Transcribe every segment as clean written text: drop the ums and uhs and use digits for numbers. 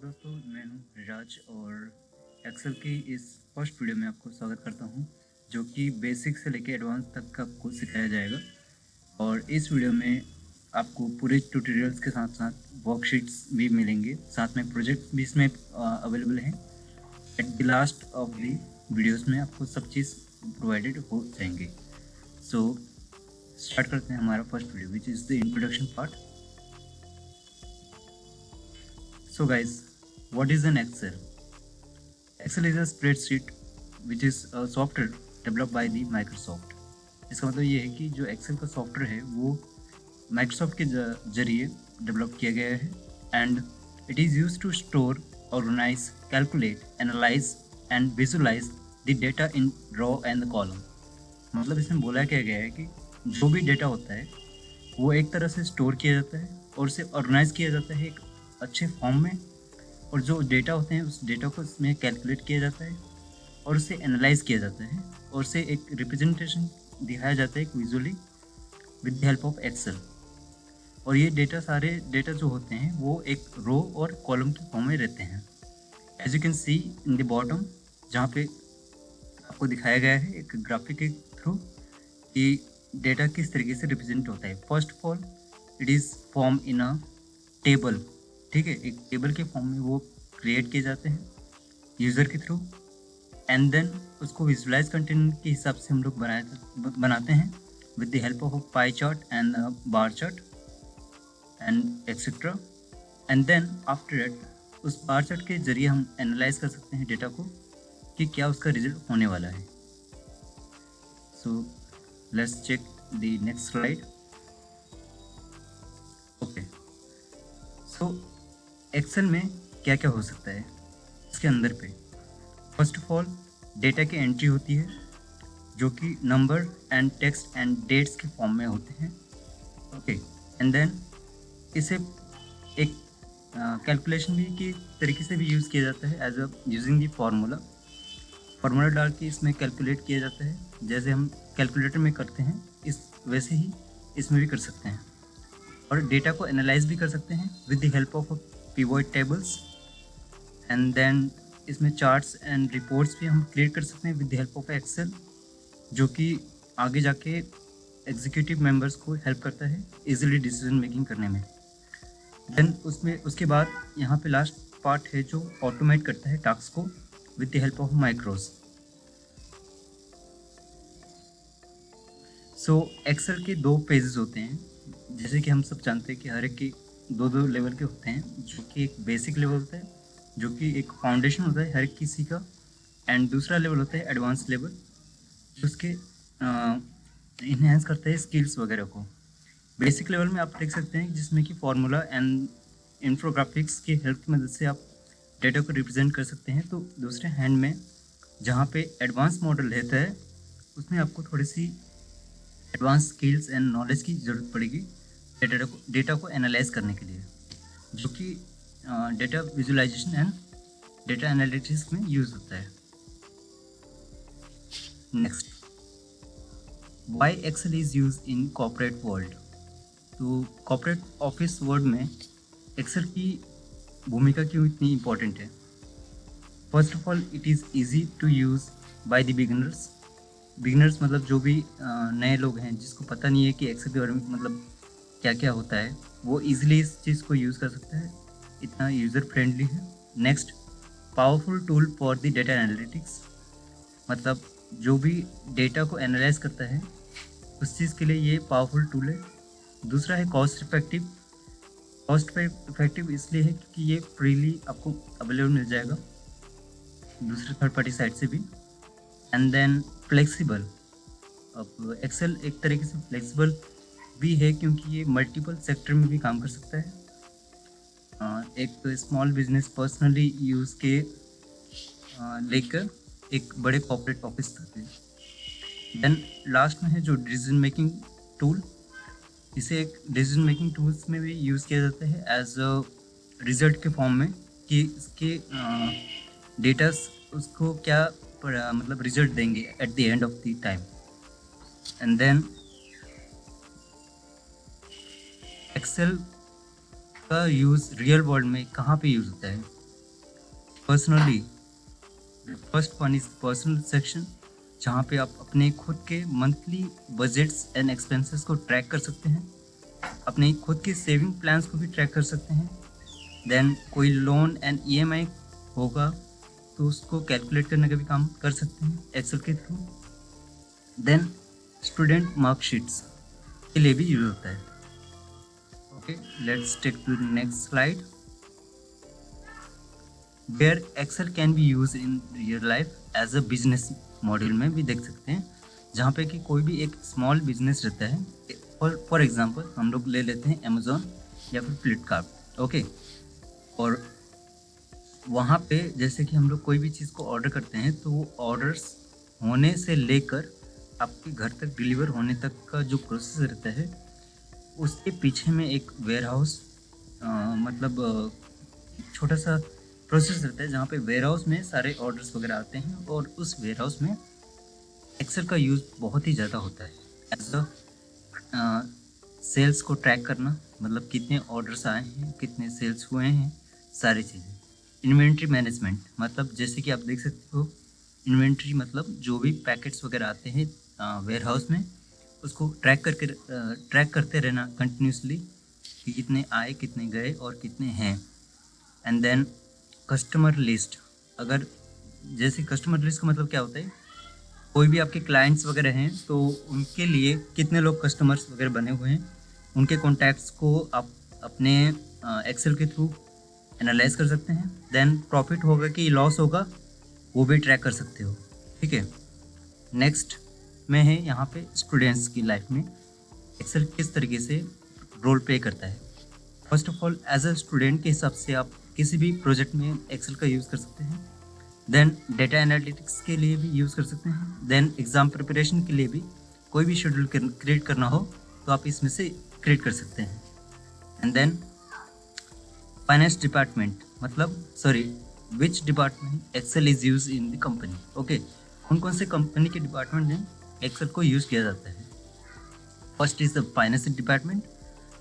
दोस्तों, मैं हूं राज और एक्सेल की इस फर्स्ट वीडियो में आपको स्वागत करता हूं, जो कि बेसिक से लेकर एडवांस तक आपको सिखाया जाएगा। और इस वीडियो में आपको पूरे ट्यूटोरियल्स के साथ साथ वर्कशीट्स भी मिलेंगे, साथ में प्रोजेक्ट भी इसमें अवेलेबल हैं। At the last of the videos में आपको सब चीज़ प्रोवाइडेड हो जाएंगे। सो स्टार्ट करते हैं हमारा first video, which is the introduction part. So guys, what is an Excel? Excel is a spreadsheet which is a software developed by the Microsoft. इसका मतलब ये है कि जो Excel का सॉफ्टवेयर है वो Microsoft के जरिए डेवलप किया गया है and it is use to store, organise, calculate, analyse and visualise the data in row and the column. मतलब इसमें बोला क्या गया है कि जो भी डेटा होता है वो एक तरह से स्टोर किया जाता है और उसे ऑर्गेनाइज किया जाता है एक अच्छे फॉर्म में, और जो डेटा होते हैं उस डेटा को इसमें कैलकुलेट किया जाता है और उसे एनालाइज किया जाता है और उसे एक रिप्रेजेंटेशन दिखाया जाता है visually with the help of Excel. और ये सारे डेटा जो होते हैं वो एक रो और कॉलम के फॉर्म में रहते हैं। As you can see in the bottom, जहाँ पे आपको दिखाया गया है एक ग्राफिक के थ्रू कि डेटा किस तरीके से रिप्रेजेंट होता है। First of all it is form in a table, ठीक है, एक टेबल के फॉर्म में वो क्रिएट किए जाते हैं यूज़र के थ्रू, एंड देन उसको विजुलाइज कंटेंट के हिसाब से हम लोग बनाते हैं with the help of pie chart and bar chart and etcetera. And then after that उस बार चार्ट के जरिए हम एनालाइज कर सकते हैं डेटा को कि क्या उसका रिजल्ट होने वाला है। So let's check the next slide. Okay, so Excel में क्या क्या हो सकता है इसके अंदर पे। फर्स्ट ऑफ ऑल डेटा की एंट्री होती है जो कि number and text and dates के फॉर्म में होते हैं। ओके, एंड देन इसे एक कैलकुलेशन भी के तरीके से भी यूज़ किया जाता है as a using the formula डाल के इसमें कैलकुलेट किया जाता है। जैसे हम कैलकुलेटर में करते हैं इस वैसे ही इसमें भी कर सकते हैं, और डेटा को एनालाइज भी कर सकते हैं with the help of pivot tables. And then इसमें चार्ट्स एंड रिपोर्ट्स भी हम क्रिएट कर सकते हैं with the help of Excel, जो कि आगे जाके एग्जीक्यूटिव मेंबर्स को हेल्प करता है इजीली डिसीजन मेकिंग करने में। देन उसके बाद यहाँ पे लास्ट पार्ट है जो ऑटोमेट करता है टास्क को with the help of macros. So Excel के 2 पेजेस होते हैं, जैसे कि हम सब जानते हैं कि हर एक के 2 लेवल के होते हैं, जो कि एक बेसिक लेवल होता है जो कि एक फाउंडेशन होता है हर एक किसी का, एंड दूसरा लेवल होता है एडवांस लेवल जो उसके इन्हेंस करता है स्किल्स वगैरह को। बेसिक लेवल में आप देख सकते हैं जिसमें कि फार्मूला एंड इंफोग्राफिक्स की हेल्प की मदद से आप डेटा को रिप्रेजेंट कर सकते हैं। तो दूसरे हैंड में जहाँ पे एडवांस मॉडल रहता है उसमें आपको थोड़ी सी एडवांस स्किल्स एंड नॉलेज की ज़रूरत पड़ेगी डेटा को एनालाइज करने के लिए, जो कि data visualisation and data analytics में यूज़ होता है। Next, why Excel is use in corporate world. तो कॉर्पोरेट ऑफिस वर्ल्ड में एक्सेल की भूमिका क्यों इतनी इम्पोर्टेंट है। First of all it is easy to use by the beginners मतलब जो भी नए लोग हैं जिसको पता नहीं है कि एक्सेल के बारे में मतलब क्या क्या होता है, वो इजीली इस चीज़ को यूज़ कर सकता है, इतना यूज़र फ्रेंडली है। Next, powerful tool for the data analytics, मतलब जो भी डेटा को एनालाइज करता है उस चीज़ के लिए ये पावरफुल टूल है। दूसरा है कॉस्ट इफेक्टिव इसलिए है क्योंकि ये फ्रीली आपको अवेलेबल मिल जाएगा दूसरे थर्ड पार्टी साइट से भी। एंड देन फ्लेक्सिबल, अब एक्सेल एक तरीके से फ्लेक्सिबल भी है क्योंकि ये मल्टीपल सेक्टर में भी काम कर सकता है, एक स्मॉल बिजनेस पर्सनली यूज़ के लेकर एक बड़े कॉर्पोरेट ऑफिस तक है। देन लास्ट में है जो डिसीजन मेकिंग टूल, इसे एक डिसीजन मेकिंग टूल्स में भी यूज़ किया जाता है एज अ रिजल्ट के फॉर्म में कि इसके डेटा उसको क्या मतलब रिजल्ट देंगे at the end of the time. And then Excel का यूज़ रियल वर्ल्ड में कहाँ पे यूज़ होता है। Personally, first one is personal section, जहाँ पे आप अपने खुद के मंथली बजट्स एंड एक्सपेंसेस को ट्रैक कर सकते हैं, अपने खुद के सेविंग प्लान्स को भी ट्रैक कर सकते हैं। देन कोई लोन एंड ईएमआई होगा तो उसको कैलकुलेट करने का भी काम कर सकते हैं एक्सेल के थ्रू। देन स्टूडेंट मार्कशीट्स के लिए भी यूज होता है। Okay, let's take to the next slide, where Excel can be use in real life as a business module में भी देख सकते हैं, जहाँ पे कि कोई भी एक स्मॉल बिजनेस रहता है। फॉर एग्जांपल हम लोग ले लेते हैं अमेजोन या फिर फ्लिपकार्ट। ओके, और वहाँ पे जैसे कि हम लोग कोई भी चीज़ को ऑर्डर करते हैं तो वो ऑर्डर्स होने से लेकर आपके घर तक डिलीवर होने तक का जो प्रोसेस रहता है, उसके पीछे में एक वेयर हाउस मतलब छोटा सा प्रोसेस रहता है, जहाँ पे वेयर हाउस में सारे ऑर्डर्स वगैरह आते हैं, और उस वेयर हाउस में एक्सेल का यूज़ बहुत ही ज़्यादा होता है एज अ सेल्स को ट्रैक करना, मतलब कितने ऑर्डर्स आए हैं, कितने सेल्स हुए हैं, सारी चीज़ें। इन्वेंट्री मैनेजमेंट, मतलब जैसे कि आप देख सकते हो, इन्वेंट्री मतलब जो भी पैकेट्स वगैरह आते हैं वेयर हाउस में, उसको ट्रैक करते रहना कंटिन्यूसली कि कितने आए, कितने गए और कितने हैं। एंड देन कस्टमर लिस्ट, अगर जैसे कस्टमर लिस्ट का मतलब क्या होता है, कोई भी आपके क्लाइंट्स वगैरह हैं तो उनके लिए कितने लोग कस्टमर्स वगैरह बने हुए हैं, उनके कॉन्टैक्ट्स को आप अपने एक्सेल के थ्रू एनालाइज कर सकते हैं। देन प्रॉफिट होगा कि लॉस होगा वो भी ट्रैक कर सकते हो। ठीक है, नेक्स्ट में है यहाँ पे स्टूडेंट्स की लाइफ में एक्सेल किस तरीके से रोल प्ले करता है। First of all, as a student के हिसाब से आप किसी भी प्रोजेक्ट में एक्सेल का यूज़ कर सकते हैं। देन डेटा एनालिटिक्स के लिए भी यूज़ कर सकते हैं। देन एग्ज़ाम प्रिपरेशन के लिए भी कोई भी शेड्यूल क्रिएट करना हो तो आप इसमें से क्रिएट कर सकते हैं। एंड देन फाइनेंस डिपार्टमेंट, मतलब which department Excel is use in the company. Okay, कौन कौन से कंपनी के डिपार्टमेंट में एक्सेल को यूज़ किया जाता है। First is the finance department,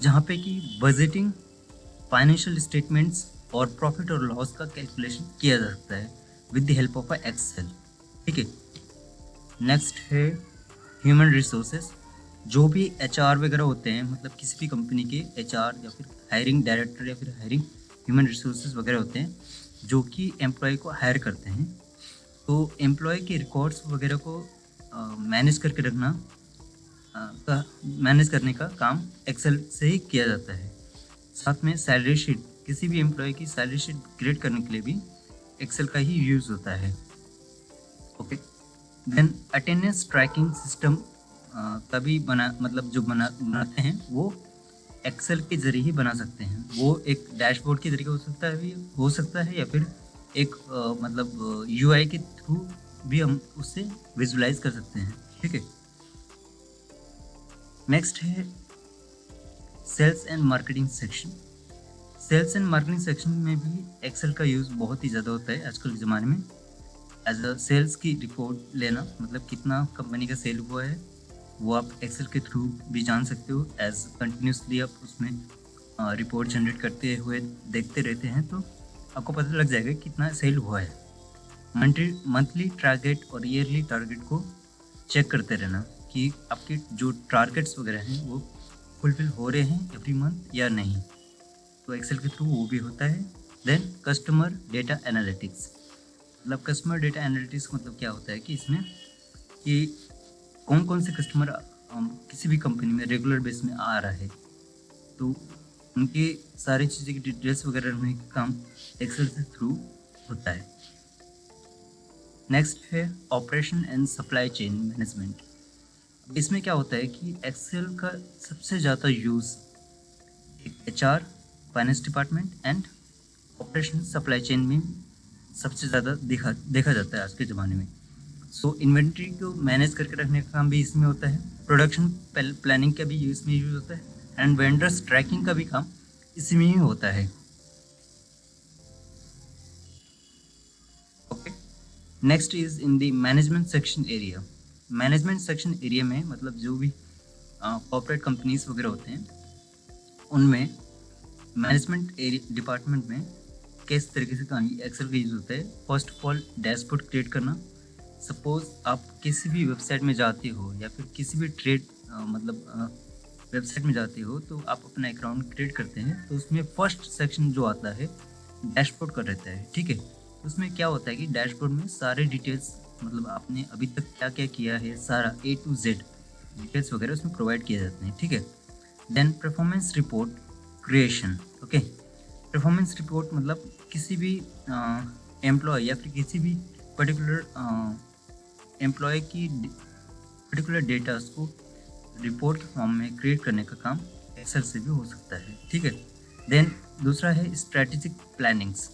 जहाँ पे कि बजटिंग, फाइनेंशियल स्टेटमेंट्स और प्रॉफिट और लॉस का कैलकुलेशन किया जा सकता है with the help of Excel. ठीक है, नेक्स्ट है ह्यूमन रिसोर्सेज, जो भी एचआर वगैरह होते हैं, मतलब किसी भी कंपनी के एचआर या फिर हायरिंग डायरेक्टर या फिर हायरिंग ह्यूमन रिसोर्सेज वगैरह होते हैं, जो कि एम्प्लॉय को हायर करते हैं। तो एम्प्लॉय के रिकॉर्ड्स वगैरह को मैनेज करके रखना मैनेज करने का काम एक्सेल से ही किया जाता है। साथ में सैलरी शीट, किसी भी एम्प्लॉय की सैलरी शीट क्रिएट करने के लिए भी एक्सेल का ही यूज़ होता है। Okay, then attendance tracking system तभी बनाते हैं वो एक्सेल के जरिए ही बना सकते हैं। वो एक डैशबोर्ड के जरिए हो सकता है या फिर एक यूआई के थ्रू भी हम उससे विजुलाइज कर सकते हैं। ठीक है, नेक्स्ट है sales and marketing section. Sales and marketing section में भी एक्सेल का यूज़ बहुत ही ज़्यादा होता है आजकल के ज़माने में। एज अ सेल्स की रिपोर्ट लेना, मतलब कितना कंपनी का सेल हुआ है, वो आप एक्सेल के थ्रू भी जान सकते हो। एज कंटिन्यूसली आप उसमें रिपोर्ट जनरेट करते हुए देखते रहते हैं तो आपको पता लग जाएगा कितना सेल हुआ है। मंथली टारगेट और ईयरली टारगेट को चेक करते रहना कि आपके जो टारगेट्स वगैरह हैं वो फुलफिल हो रहे हैं एवरी मंथ या नहीं, तो एक्सेल के थ्रू वो भी होता है। देन कस्टमर डेटा एनालिटिक्स, मतलब कस्टमर डेटा एनालिटिक्स मतलब क्या होता है कि इसमें कि कौन कौन से कस्टमर किसी भी कंपनी में रेगुलर बेस में आ रहा है, तो उनके सारी चीज़ें की डिटेल्स वगैरह रखने का काम एक्सेल के थ्रू होता है। नेक्स्ट है operation and supply chain management. इसमें क्या होता है कि एक्सेल का सबसे ज़्यादा use HR, finance department and operation supply chain में सबसे ज़्यादा देखा जाता है आज के ज़माने में। सो इन्वेंट्री को मैनेज करके रखने का काम भी इसमें होता है, प्रोडक्शन प्लानिंग का भी इसमें यूज होता है, एंड वेंडर्स ट्रैकिंग का भी काम इसी में ही होता है। Okay, next is in the management section area. Management section area में मतलब जो भी कॉर्पोरेट कंपनीज वगैरह होते हैं उनमें मैनेजमेंट डिपार्टमेंट में किस तरीके से एक्सेल का यूज़ होता है। First of all dashboard create करना। सपोज आप किसी भी वेबसाइट में जाते हो या फिर किसी भी वेबसाइट में जाते हो, तो आप अपना अकाउंट क्रिएट करते हैं, तो उसमें फर्स्ट सेक्शन जो आता है डैशबोर्ड का रहता है, ठीक है। उसमें क्या होता है कि डैशबोर्ड में सारे डिटेल्स, मतलब आपने अभी तक क्या क्या किया है, सारा A to Z डिटेल्स वगैरह उसमें प्रोवाइड किए जाते हैं, ठीक है। Then performance report creation, okay. Performance report मतलब किसी भी एम्प्लॉय या फिर किसी भी पर्टिकुलर एम्प्लॉय की पर्टिकुलर डेटा को रिपोर्ट के फॉर्म में क्रिएट करने का काम एक्सेल से भी हो सकता है, ठीक है। देन दूसरा है स्ट्रैटेजिक प्लानिंग्स।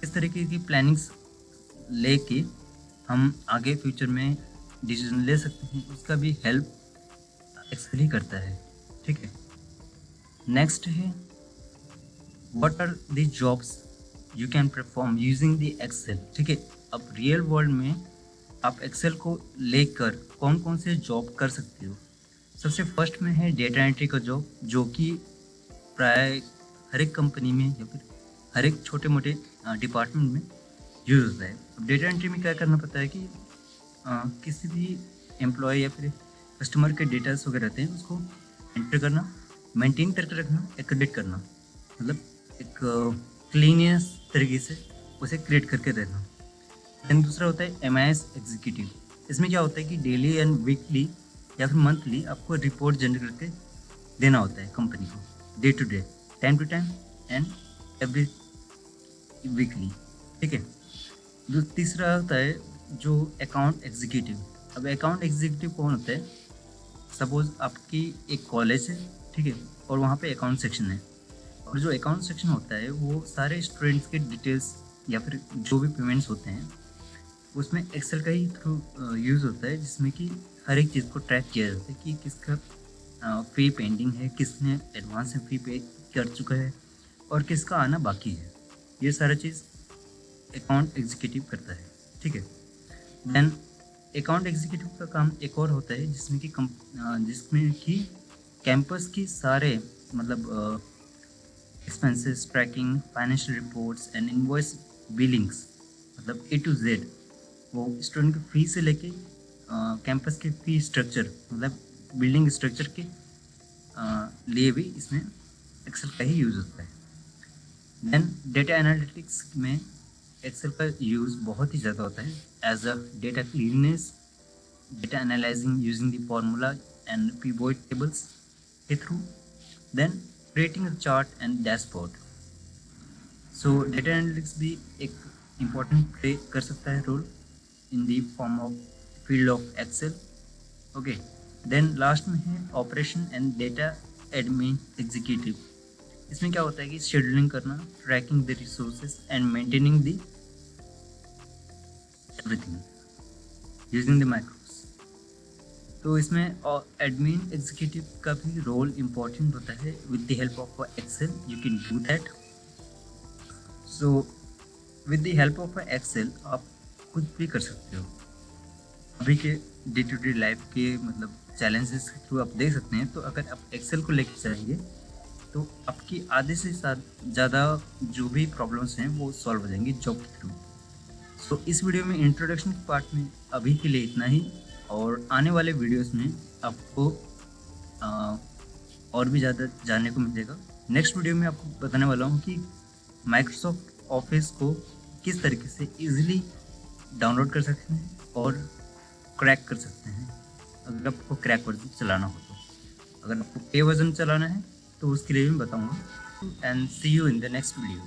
इस तरीके की प्लानिंग्स लेके हम आगे फ्यूचर में डिसीजन ले सकते हैं, उसका भी हेल्प एक्सेल ही करता है, ठीक है। नेक्स्ट है what are the jobs you can perform using the Excel, ठीक है। अब रियल वर्ल्ड में आप एक्सेल को लेकर कौन कौन से जॉब कर सकते हो। सबसे फर्स्ट में है डेटा एंट्री का जॉब, जो कि प्राय हर एक कंपनी में या फिर हर एक छोटे मोटे डिपार्टमेंट में यूज़ होता है। अब डेटा एंट्री में क्या करना पड़ता है कि किसी भी एम्प्लॉय या फिर कस्टमर के डेटास वगैरह रहते हैं, उसको एंटर करना, मेंटेन करके रखना, एक्टिवेट करना, मतलब एक क्लीनियस तरीके से उसे क्रिएट करके देना। देन दूसरा होता है MIS एग्जीक्यूटिव। इसमें क्या होता है कि डेली एंड वीकली या फिर मंथली आपको रिपोर्ट जनरेट करके देना होता है कंपनी को, day to day, time to time and every weekly, ठीक है। तीसरा होता है जो अकाउंट एग्जीक्यूटिव। अब अकाउंट एग्जीक्यूटिव कौन होता है। सपोज आपकी एक कॉलेज है, ठीक है, और वहाँ पे अकाउंट सेक्शन है, और जो अकाउंट सेक्शन होता है वो सारे स्टूडेंट्स के डिटेल्स या फिर जो भी पेमेंट्स होते हैं उसमें एक्सेल का ही थ्रू यूज़ होता है, जिसमें कि हर एक चीज़ को ट्रैक किया जाता है कि किसका फ़ी पेंडिंग है, किसने एडवांस में फ़ी पे कर चुका है और किसका आना बाकी है। ये सारा चीज़ अकाउंट एग्जीक्यूटिव करता है, ठीक है। देन अकाउंट एग्जीक्यूटिव का काम एक और होता है जिसमें कि कैंपस की सारे मतलब expenses tracking, financial reports and invoice billings, मतलब A to Z, वो स्टूडेंट की फ़ी से लेके कैंपस के फ़ी स्ट्रक्चर, मतलब बिल्डिंग स्ट्रक्चर के लिए भी इसमें एक्सेल का ही यूज़ होता है। देन डेटा एनालिटिक्स में एक्सेल का यूज़ बहुत ही ज़्यादा होता है as a data cleanness, data analysing using the formula and pivot tables के through, then creating a chart and dashboard. So data analytics भी एक इम्पॉर्टेंट प्ले कर सकता है role in the form of field of Excel, okay. Then last में है operation and data admin executive. इसमें क्या होता है कि शेड्यूलिंग करना, tracking the resources and maintaining the everything using the macros. तो इसमें एडमिन एग्जीक्यूटिव का भी रोल इम्पॉर्टेंट होता है। With the help of Excel you can do that. So with the help of Excel आप कुछ भी कर सकते हो। अभी के डे टू डे लाइफ के मतलब चैलेंजेस के थ्रू आप देख सकते हैं, तो अगर आप एक्सेल को लेकर चलेंगे तो आपकी आधे से ज़्यादा जो भी प्रॉब्लम्स हैं वो सॉल्व हो जाएंगी जॉब के थ्रू। सो इस वीडियो में इंट्रोडक्शन के पार्ट में अभी के लिए इतना ही, और आने वाले वीडियोस में आपको और भी ज़्यादा जानने को मिलेगा। नेक्स्ट वीडियो में आपको बताने वाला हूँ कि माइक्रोसॉफ्ट ऑफिस को किस तरीके से ईजिली डाउनलोड कर सकते हैं और क्रैक कर सकते हैं, अगर आपको क्रैक वर्जन चलाना हो तो। अगर आपको पे वर्जन चलाना है तो उसके लिए भी बताऊँगा। And see you in the next video.